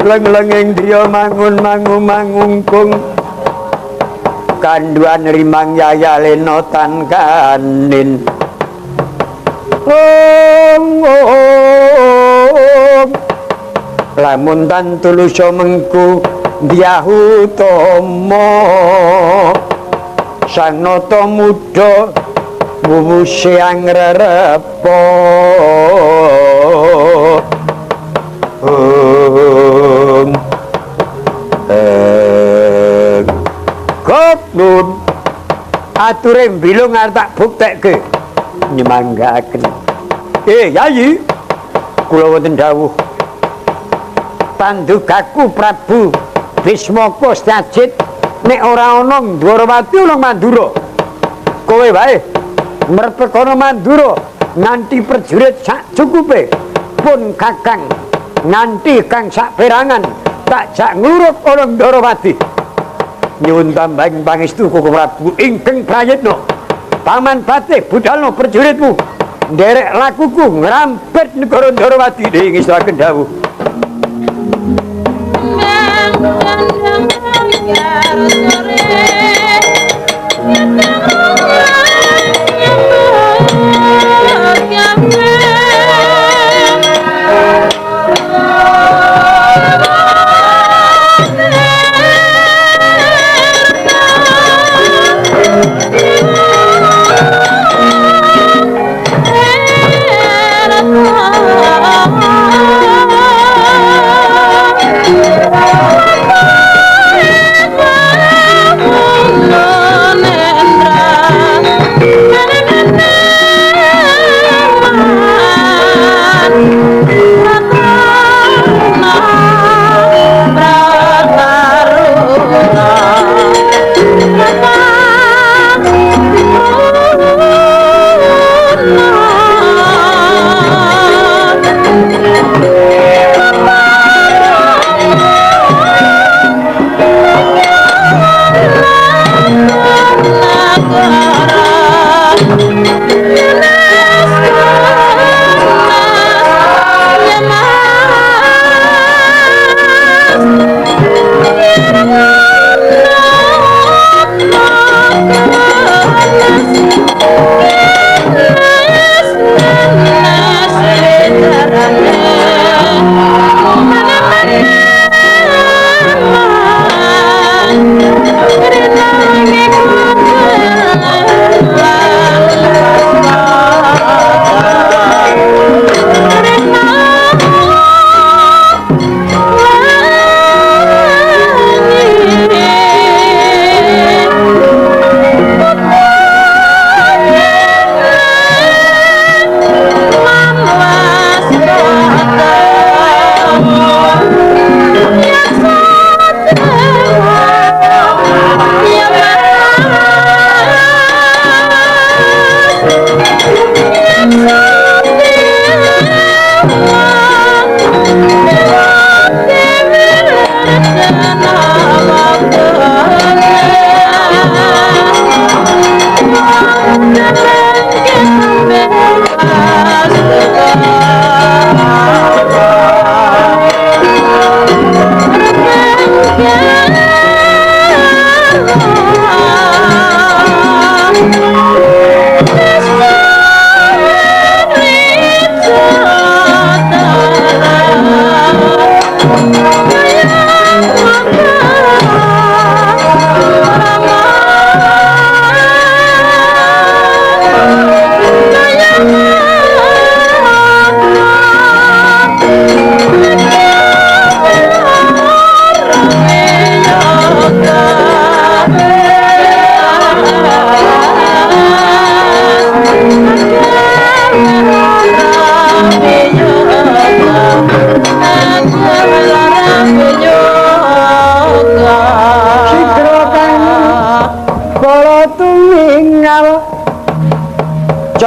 leng-lenging dia mangun-mangungkung kanduan rimang yaya lenotan kanin lamun tan tuluso mengku diahu tomo sang noto muda wuwuse angrerepo Kopnun ature bilung arep tak buktekke nyemanggaken Yayi kula wonten dawuh Pandugaku Prabu Bismaka Stajit nek ora ana Ndwarawati ana Mandura kowe wae merpekono Mandura nganti prajurit sak cukupe pun Kakang nganti kang sak perangan tak jak nglurup ana Ndwarawati nyuwun tambahing pangestu Koko Prabu ingkang prayitna paman patih budhalna prajuritmu nderek lakuku ngrampet negara Ndwarawati ing istanaken dawuh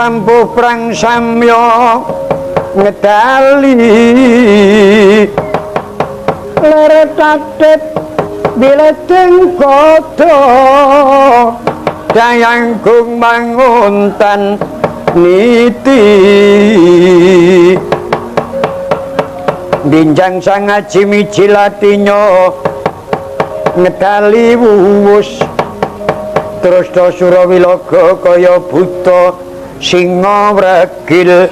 campuh prang samya ngedali leretatip bileteng koto dayanggung manguntan niti Binjang sangaji miji latinyo ngedali wuwus terus do Surawilaga kaya buta singa wregil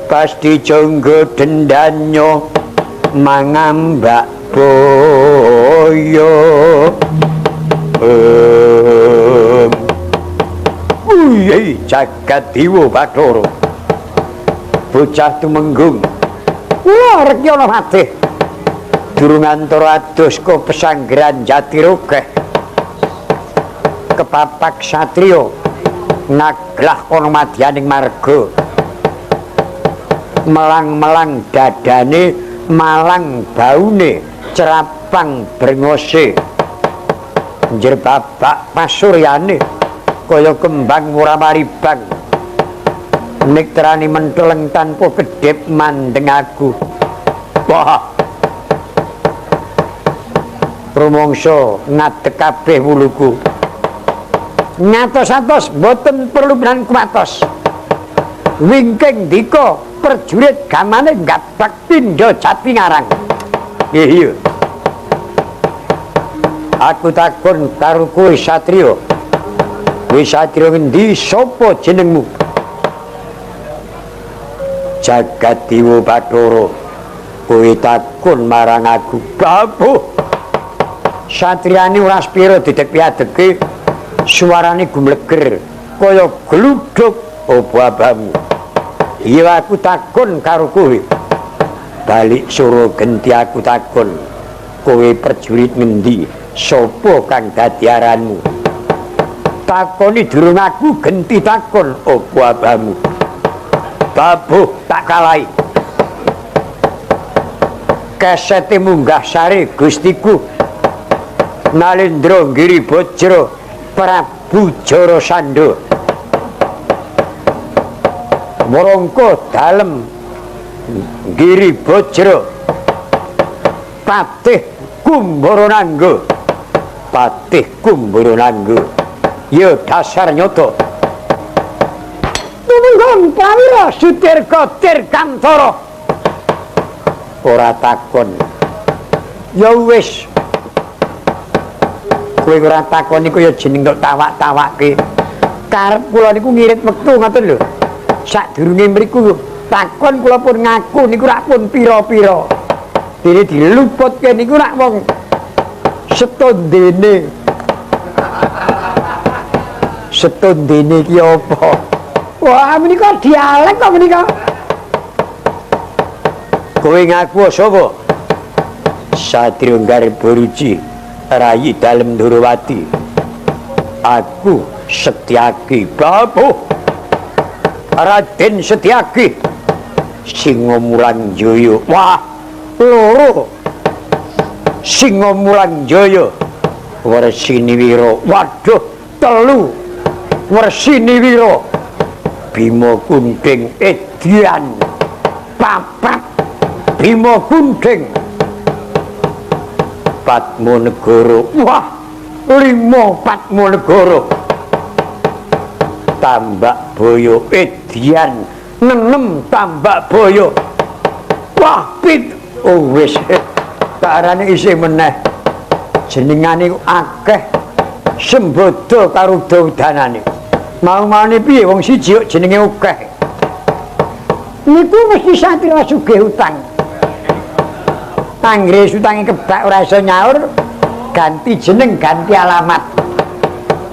pasti jangga dendanyo mangambak boyo Uyai jagat Dewa Bathara bocah tumenggung kula rek ana matih durung antara adus ka pesanggeran Jatirogeh kepapak satriya naglah ana madyaning marga melang-melang dadane malang baune cerapang brengose njer babak pasuryane kaya kembang muramaribang nektrani menteleng tanpa kedip mandeng aku wah rumangsa ngadeg kabeh wuluku ngatos-atos boten perlu benang kumatos wingking dika perjurit gamane gabak pindha jati ngarang iya aku takon karo kowe satriya kowe satriya ngendi sapa jenengmu jagat Dewa Bathara kowe takon marang aku babuh satriyane ora spira didek piadeke suarane gumleger kaya gluduk opo-abamu iya aku takon karo kowe balik suruh genti aku takon kowe perjurit ngendi sapa kang dadi aranmu takoni durung aku genti takon opo-abamu babuh tak kalai kesete munggah sari gustiku Nalendra Giri Bajra Prabu Jarasandha Warangka dalem Giri Bajra Patih Kumbaranangga Patih Kumbaranangga ya dasar nyoto tumenggung prawira Sutirga Tirgantara ora takon ya wis kowe ora takon niku ya jeneng tok tawak-tawakke karep kula niku ngirit wektu ngoten lho sadurunge mriku takon kula pun ngaku niku rak pun pira-pira dene diluputke niku rak wong setondene iki apa wah menika dialek kok menika kowe ngaku sapa Satria Garbaruci Rayi Dalem Durawati aku Setyaki babuh Raden Setyaki Singomulan Jaya wah loro Singomulan Jaya Warsiniwira waduh telu Warsiniwira Bima Kunting Edian papat Bima Kunting Patmonegara wah 5 Patmonegara Tambak Boyo Edian 6 Tambak Boyo wah pit oh wis karane isih meneh jenengane akeh sembodo karo daudanane mau-maune piye wong siji kok jenenge akeh niku mesti satria sugih utang anggere utange kebak ora iso nyaur ganti jeneng ganti alamat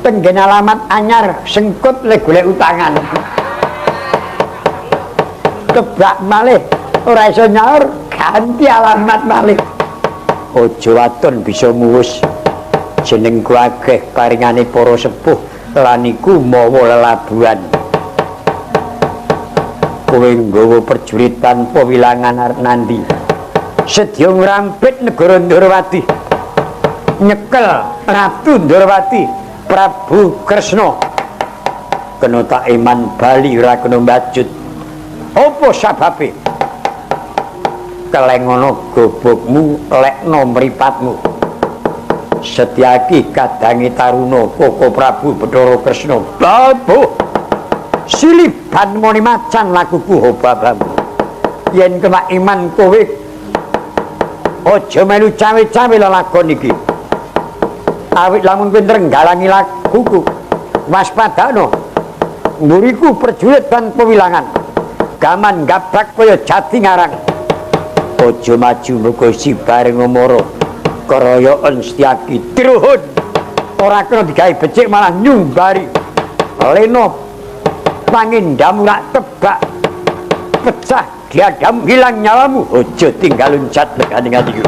tenggen alamat anyar sengkut le golek utangan kebak malih ora iso nyaur ganti alamat malih aja waton bisa muwus jenengku akeh paringane para sepuh lan iku mawa lelabuhan kowe nggawa perjurit tanpa wilangan arep nandi sedya ngrampit negara Ndarawati nyekel Ratu Ndarawati Prabu Kresna kena tak iman bali ora kena mbajut apa sababe kelengono gobokmu lekno mripatmu Setyaki kadange taruna Koko Prabu Bathara Kresna babuh siliban moni macan lakuku hobabamu yen kena iman kowe aja melu cawe-cawe lelakon iki. Awit lamun pinter nggalangi lakuku, waspadano. Mburiku prajurit tanpa wilangan. Gaman gabrak kaya jati ngarang. Aja maju muga sibareng ngomoro. Keroyokan Setyaki Truhun. Ora kena digawe becik malah nyumbari. Leno pangindamu nak tebak. Pecah diadam hilang nyawamu. Aja tinggal loncat lekane atiku.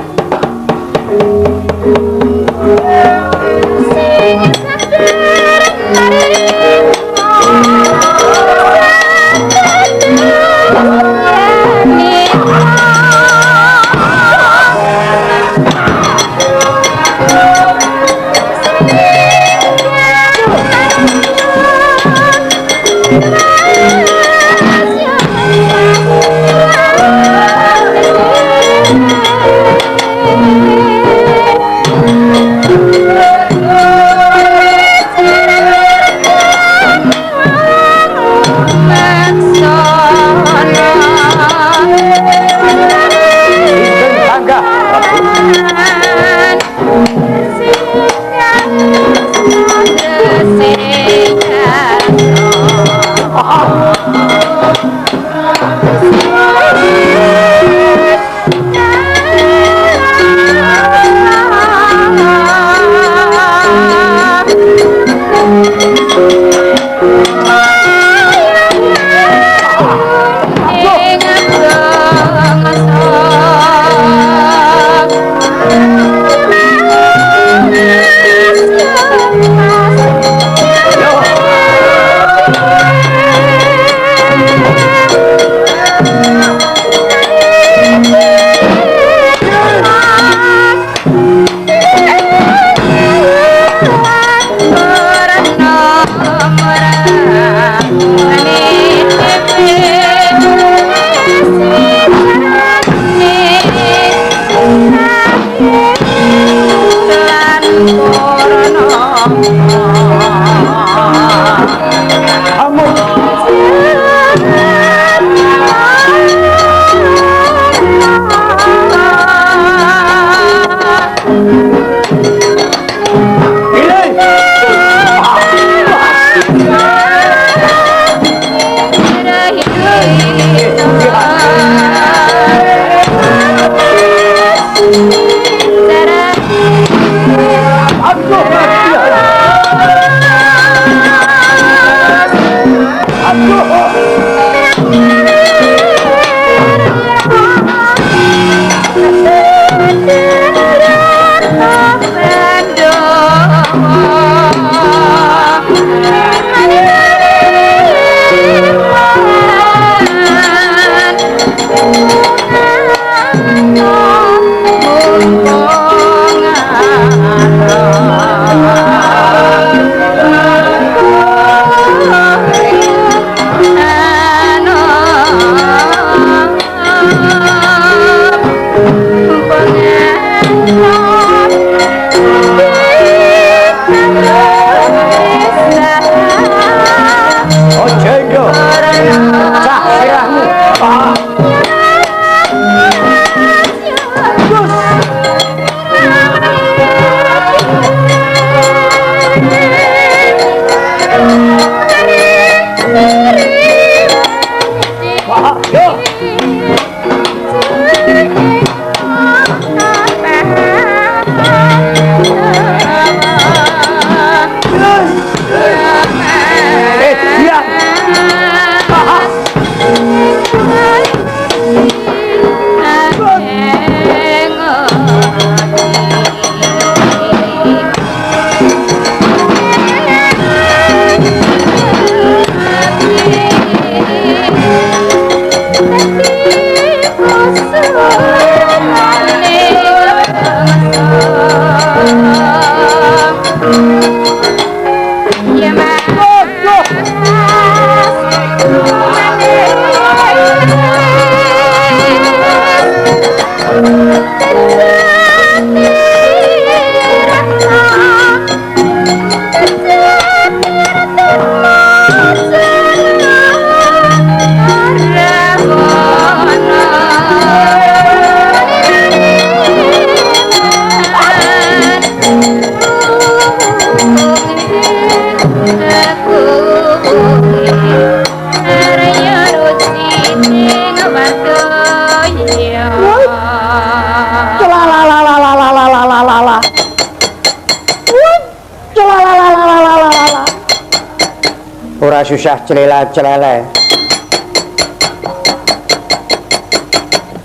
ora susah celela-celele.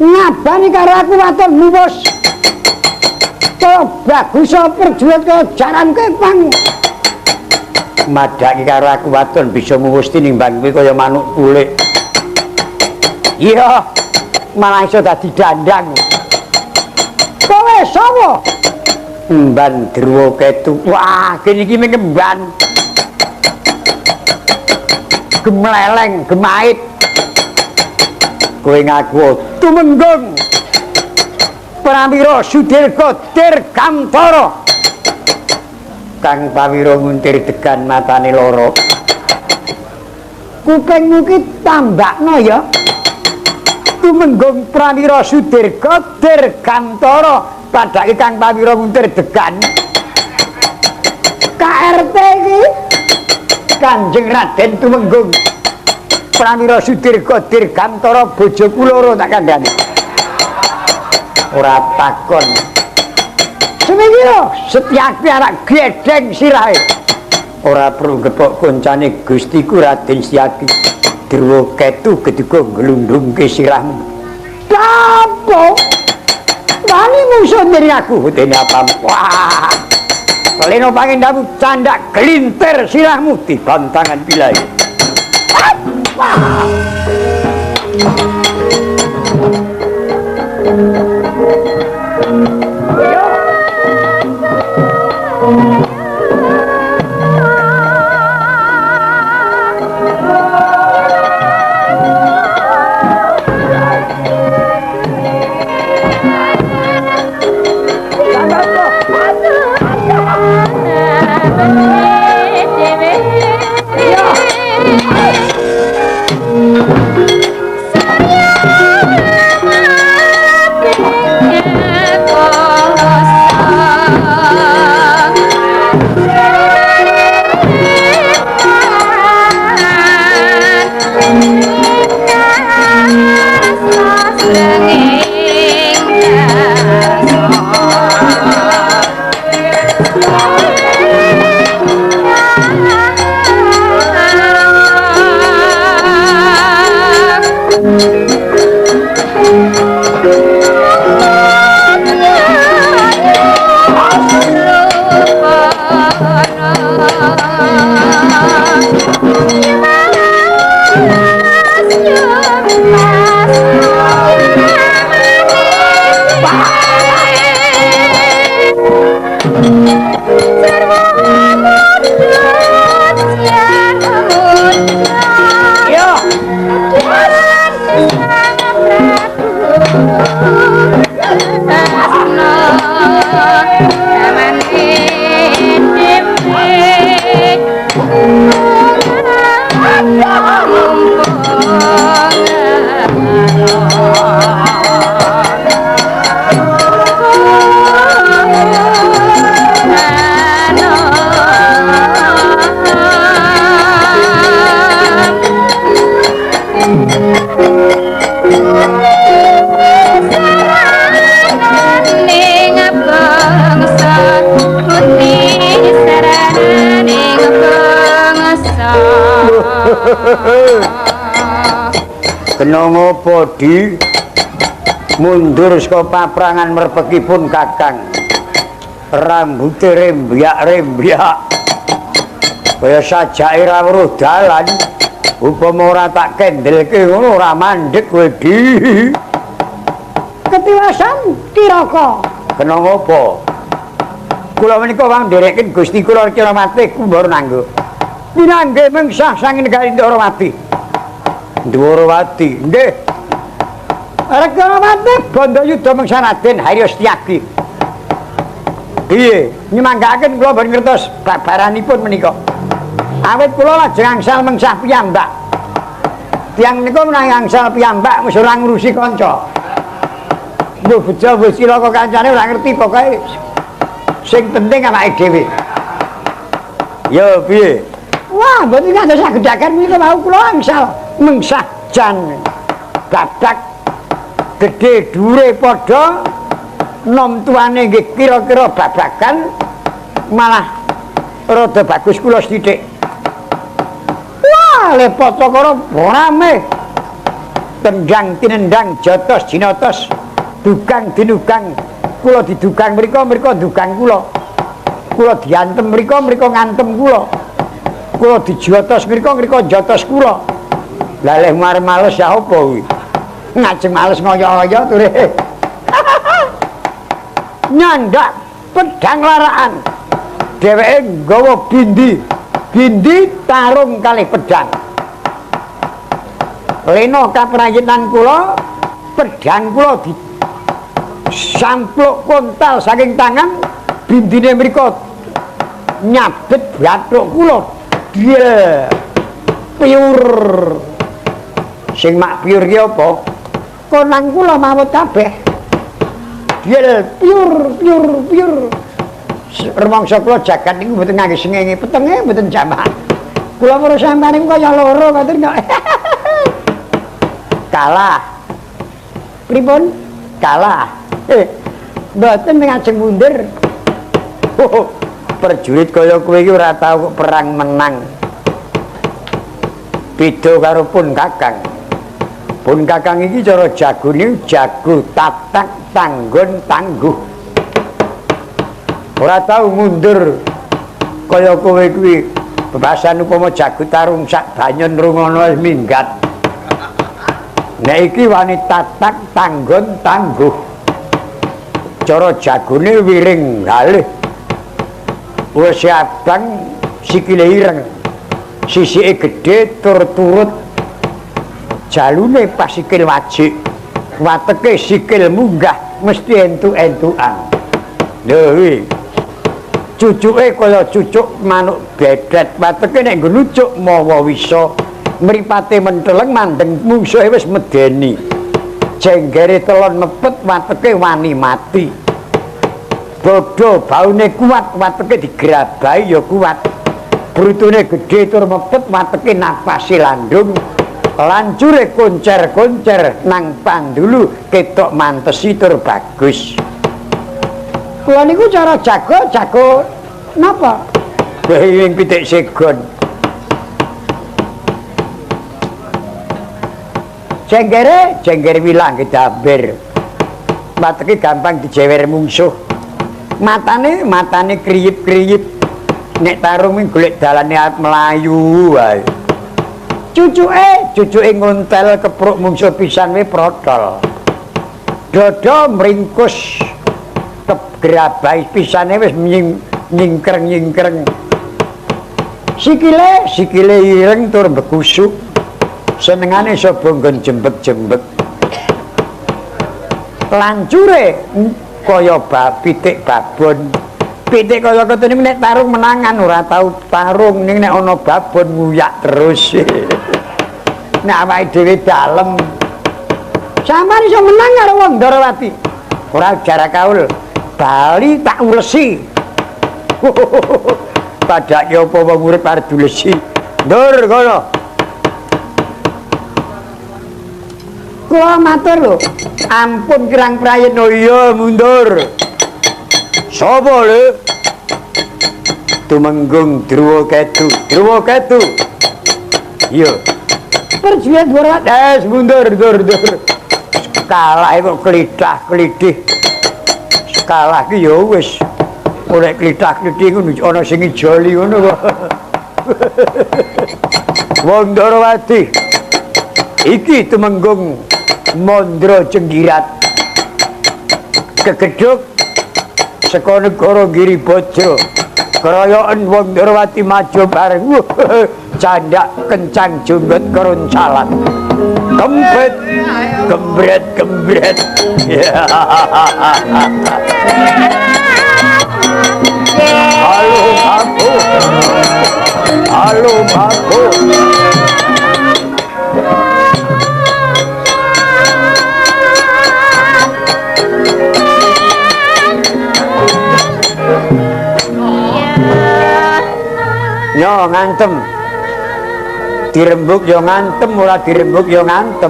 Ngabani karo aku watonmu bos. Kok bagus perjuangan ke jaran ke pang. Madaki karo aku waton bisa muwesti nimbang kowe kaya manuk kulik. Iya, malah iso dadi dandang. Kowe sapa? Emban Derwa Ketu. Wah, kene iki mengemban. Gemleleng, gemait. Kowe ngaku tumenggung. Pramira Sudirga Dirgantara. Kang pawira nguntir degan matane loro. Kupingmu ki tambakno ya. Tumenggung Pramira Sudirga Dirgantara padake kang pawira nguntir degan. KRT iki Kanjeng Raden Tumenggung Pramira Sudirga Dirgantara bojoku loro tak kandhani. Ora takon. Semiki lho, Setyaki anak gedeng sirahe. Ora perlu gepok koncane Gustiku Raden Setyaki. Derwa Ketu gedhe nglundhungke sirahmu. Apa? Wani musuh dari aku dene apa? Wah. Leno pangendamu candak gelintir sirahmu di bantangan bilai. Apa? Kena ngopo di mundur saka paprangan merpekipun Kakang. Rambute rembiak-rembiak kaya sajake ra weruh dalan. Upama ora tak kendelke ngono ora mandhek kowe di. Ketiwasan Kiraka. Kena ngopo? Kula menika wong nderekken Gusti kula Kiramati kumbara nanggo. Pinangge mengsah sang negari Ndorowati. Ndorowati, nggih. Rekawati Bandayuda mengsah Raden Harya Setyaki. Piye? Nyemanggaken kula ben ngertos babaranipun menika. Awit kula lajeng angsal mengsah piyambak. Tiyang menika menawi angsal piyambak wis ora ngurusi kanca. Mbok bejo wis cilaka kancane ora ngerti pokoke sing penting awake dhewe. Yo piye? Wah, mboten kados sagedaken menika mau kula angsal mengsah jan badak gedhe dhuwure padha nom tuane nggih kira-kira babakan malah rada bagus kula sithik. Wah, le Pacakara rame tendang tinendang jotos jinotos dukang dinukang kula didukang mriko dukang kula diantem mriko ngantem kula dijotos mriko jotos kula lha leh males ya apa kuwi ngajeng males ngoyo-oyo ture nyandak pedang laraan dheweke nggawa bindi tarung kalih pedang lena kaprayitan kula pedang kula di sampluk kontal saking tangan bindine mriku nyabet bathuk kula dia piur sing mak piur ki apa konang kula mawut kabeh dia piur rumangsa kula jagat niku mboten ngangge sengenge petenge mboten jamaah kula karo sampeyan niku kaya loro ngoten kok kalah pripun kalah mboten ngajeng mundur prajurit kaya kowe iki ora tau perang menang beda karo pun kakang iki cara jagone jago tatak tanggon tangguh ora tau mundur kaya kowe kuwi bebasan upama jago tarung sak banyon rungono wis minggat nek iki wani tatak tanggon tangguh cara jagone wiring galih wis abang sikile ireng sisike gedhe tur turut jalune pas sikil wajik wateke sikil munggah mesti entuk-entukan lho kuwi cucuke kaya cucuk manuk bedet wateke nek nggo nucuk mawa wisa mripate menteleng mandeng mungsuhe wis medeni jenggere telon mepet wateke wani mati bodho baune kuat wateke digrabahi ya kuat brutune gedhe tur mepet wateke napase landung lancure koncer-koncer nang pandulu ketok mantesi tur bagus kula niku cara jago napa wing pitik segon jenggere wilang gedamber wateke gampang dijewer mungsuh matane kriyip-kriyip nek tarung ming golek dalane arep mlayu wae cucuke ngontel kepruk mungsuh pisan we protol dodo mringkus kegrabai pisane wis nyingkreng sikile ireng tur bekusuk senengane sapa nggon jembek-jembek lancure kaya pitik babon pitik kaya ketene nek tarung menangan ora tau tarung ning nek ana babon nguyak terus nek awake dhewe dalem sampeyan iso menang karo wong Ndarawati ora jarak kaul bali tak ulesi padake apa wong urip arep dilesi ndur kono kula matur lho ampun kirang prayitna iya mundur sapa lho Tumenggung Druwa Ketu iya perjuangan Dwarawati mundur kalah kok klithah-klithih kalah ki ya wis ora klithah-klithih ngono ana sing ijoli ngono kok wong Ndarawati iki Tumenggung Mondro Cenggirat kegedhuk saka negara Giribajra keroyokan wong Ndarawati maju bareng candak kencang jumbat keroncalan kempet kembret halo aku yo ngantem dirembuk yo ngantem ora dirembuk yo ngantem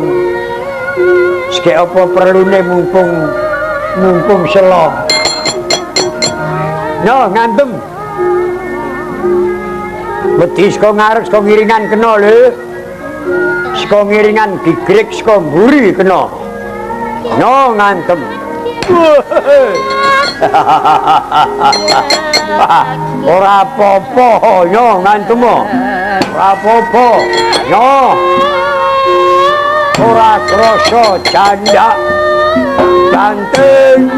sik apa perlune mumpung selo yo ngantem Wedi saka ngarep saka ngiringan kena lho. Saka ngiringan gigrik saka mburi kena. No ngantem. Ora apa-apa yo ngantem. Ora apa-apa. Yo. Ora krasa canda. Banteng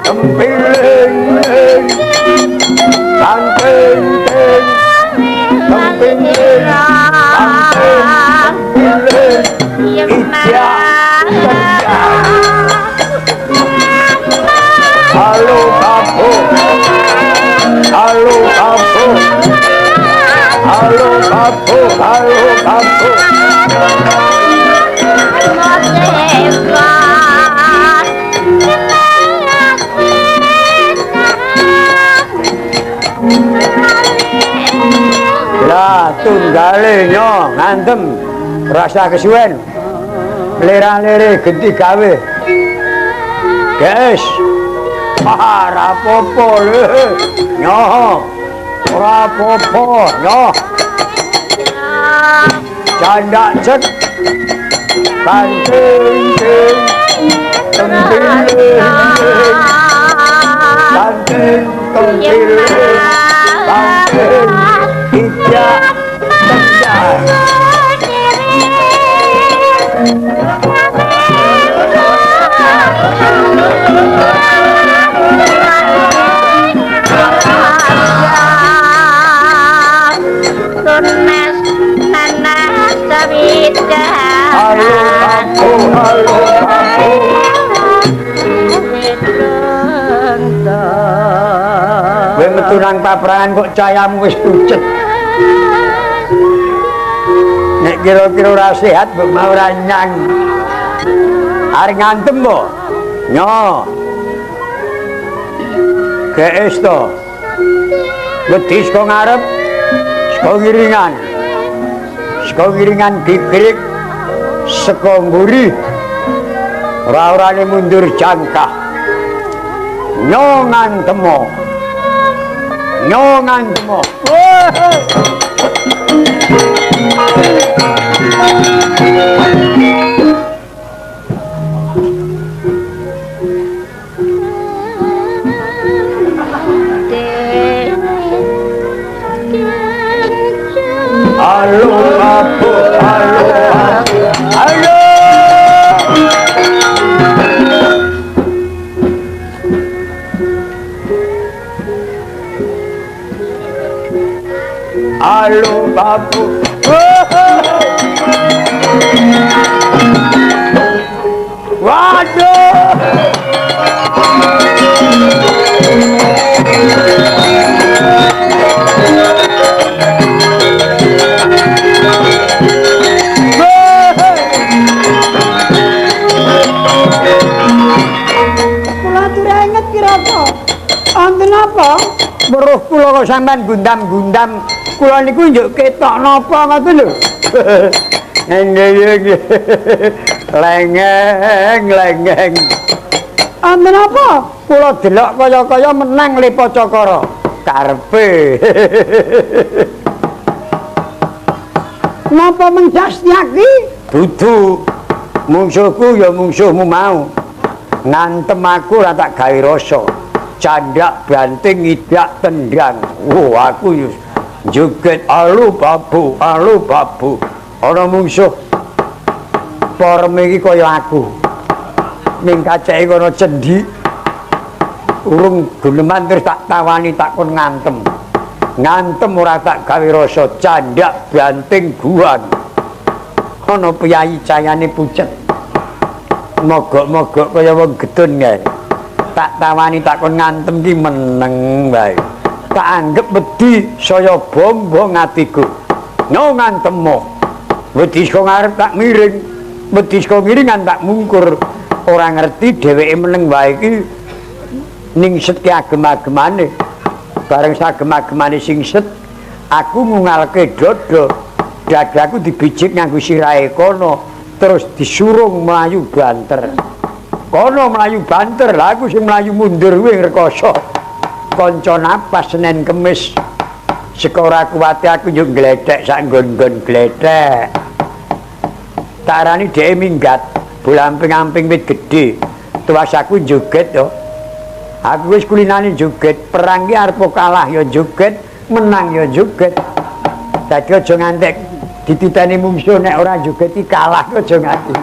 tempiling banteng tempiling ija halo kapo halo kapo halo kapo halo kapo lah tunggale nyo ngantem rasa kesuwen lera-lere genti gawe guys ora apa-apa lho nyo ora apa-apa nyo canda cek banteng tempiling banteng tempiling banteng ija tenjar tunas nanas sabida halo aku kowe metu nang paprangan kok cahayamu wis pucet nek kira-kira ora sehat mbok mau ora nyang arep ngantem mbok nyo kees to wedi saka ngarep saka ngiringan gigrik saka mburi ora-orane mundur jangkah nyo ngantemo halo aku halo babu waduh kula atur inget kira-kira wonten apa weruh kula kok sampean gundam-gundam kula niku njuk ketok napa ngoten lho. Nggih. Lengeng. wonten apa Kula delok kaya-kaya menang Lepa Cakara. Karepe. napa menjastiaki Dudu. Mungsuhku ya mungsuhmu mau. Ngantem aku ora tak gawe rasa. Candak banting idak tendang. Aku yo joget alu babu. Ana mungsuh pareme iki kaya aku. Ning kaceke kono cendi. Urung guleman terus tak tawani tak kon ngantem. Ngantem ora tak gawe rasa candak banting guan. Ana piyayi cayane pucet. Mogok-mogok kaya wong gedun kae. Tak tawani tak kon ngantem ki meneng wae. Tak anggap wedi saya bombong atiku. Nyo ngantemo. Wedi saka ngarep tak miring. Wedi saka miringan tak mungkur. Ora ngerti dheweke meneng wae iki ningset ki agem-agemane. Bareng sagem-agemane singset, aku ngungalke dodo. Dadaku dibijik nganggo sirahe kono, terus disurung mlayu banter. Kono mlayu banter, lha aku sing mlayu mundur kuwi ngrekoso. Kanca napas Senin Kemis Sekora kuwate aku yo gledhek sak nggon-nggon gledhek. Tarani dhewe minggat bolamping-amping wit gedhe. Tuwas aku joget to. Aku wis kulinane joget, perang ki arep kalah ya joget, menang ya joget. Dadi aja ngantek dititeni mungsuh nek ora joget iki kalah aja nganti.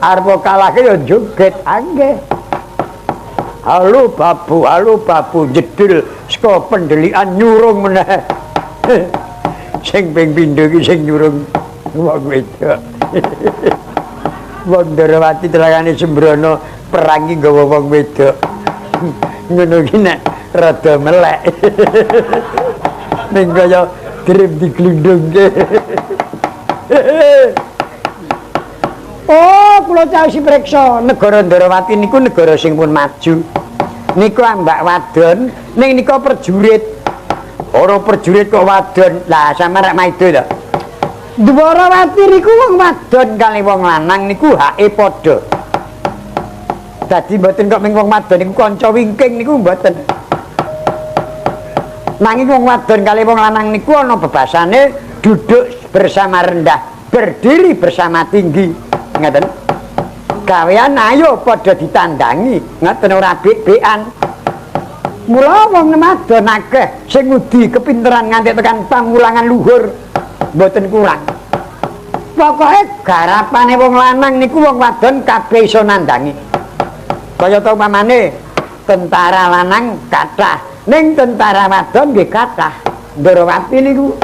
Arep kalah ya joget angge. Halo babu jedil saka pendelikan nyurung meneh. Sing ping pindho iki sing nyurung wong wedok. Wong Darawati telakane sembrono perang iki nggawa wong wedok. Ngono ki nek rada melek. Ning kaya grip diglundungke. Oh, kula caosi preksa. Negara Darawati niku negara sing pun maju. Niku ambak wadon, ning nika perjurit. Ora perjurit kok wadon. Lah sampeyan rek maido to. Dwarawati niku wong Wadon kali wong lanang niku hake padha. Dadi mboten kok ming wong wadon niku kanca wingking niku mboten. Nanging wong wadon kali wong lanang niku ana bebasane duduk bersama rendah, berdiri bersama tinggi. Ngaten. Gawean ayo padha ditandangi, ngoten ora bek-bekan. Mula wong wadon akeh sing ngudi kepinteran nganti tekan pamulangan luhur. Mboten kurang. Pokoke garapane wong lanang niku wong wadon kabeh iso nandangi. Kaya to pamane tentara lanang kathah, ning tentara wadon nggih kathah. Darawati niku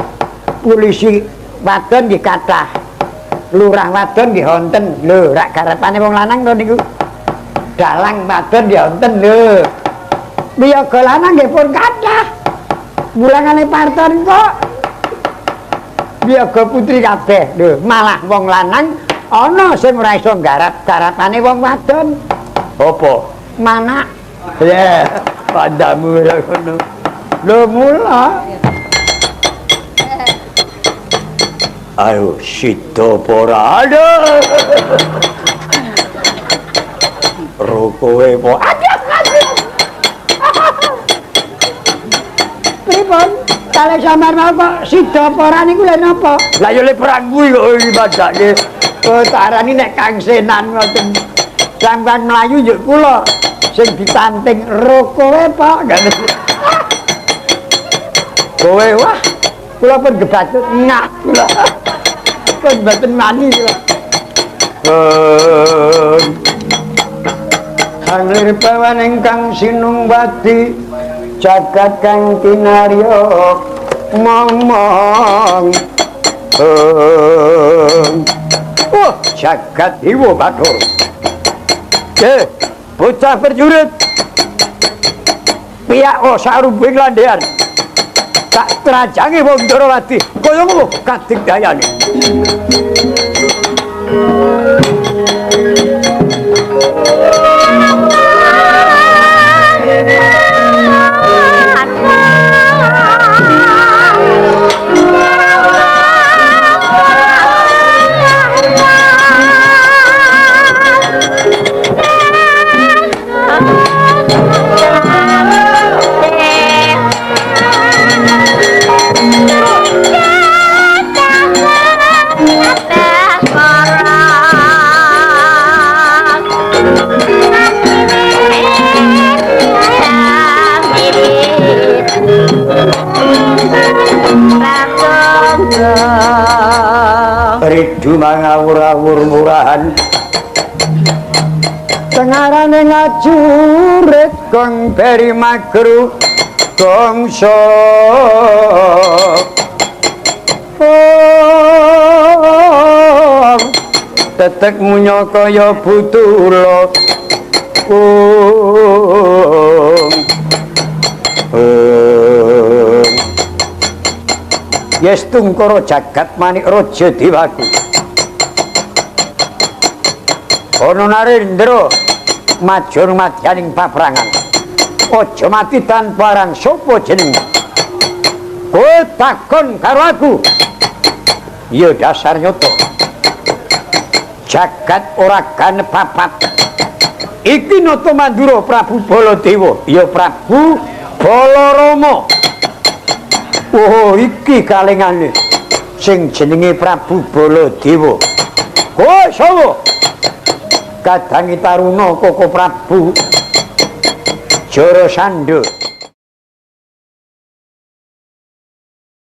polisi wadon nggih kathah. Lurah wadon nggih wonten. Lho, rak garapane wong lanang to niku. Dalang wadon nggih wonten lho. Wiyaga lanang nggih pun kathah. Mulangane parton kok Wiyaga putri kabeh. Lho, malah wong lanang ana sing ora iso garap-garapane wong wadon. Apa? Manak. Ya, padamu ora ngono. Lho mula. Ayo sida ora ada. Rokowe po. pripun? Kalih sampeyan mau kok sida apa ora niku lha napa? Lah yo le perang kuwi kok iki padake. Oh tarani nek kangsenan ngoten. Sampeyan mlayu yo kula sing ditanting rokowe po. Kowe wah kula pun gebatut ngah kula. Pun mboten mani kula. Halir pawan ingkang sinungbati jagat kang kinarya momong. Oh, jagat Dewa Bathara. Bocah perjurit. Piyak sarumbing landhean. Tak trajange wong Darawati. Kaya ngono kadigdayane. Ridu mangawur-awur murahan tengarane ngajurit gong beri magru gongso tetek munyo kaya butulo yes tungkara jagat manik raja dewaku ana narendra majur madyaning paprangan aja mati tanpa aran sapa jeneng kowe takon karo aku ya dasar nyoto jagat ora ganep papat iki nata mandura Prabu Baladewa ya Prabu Balarama Oh, iki kalengane sing jenenge Prabu Baladewa. Oh, sapa? Kadangi Taruna Koko Prabu Jarasandha.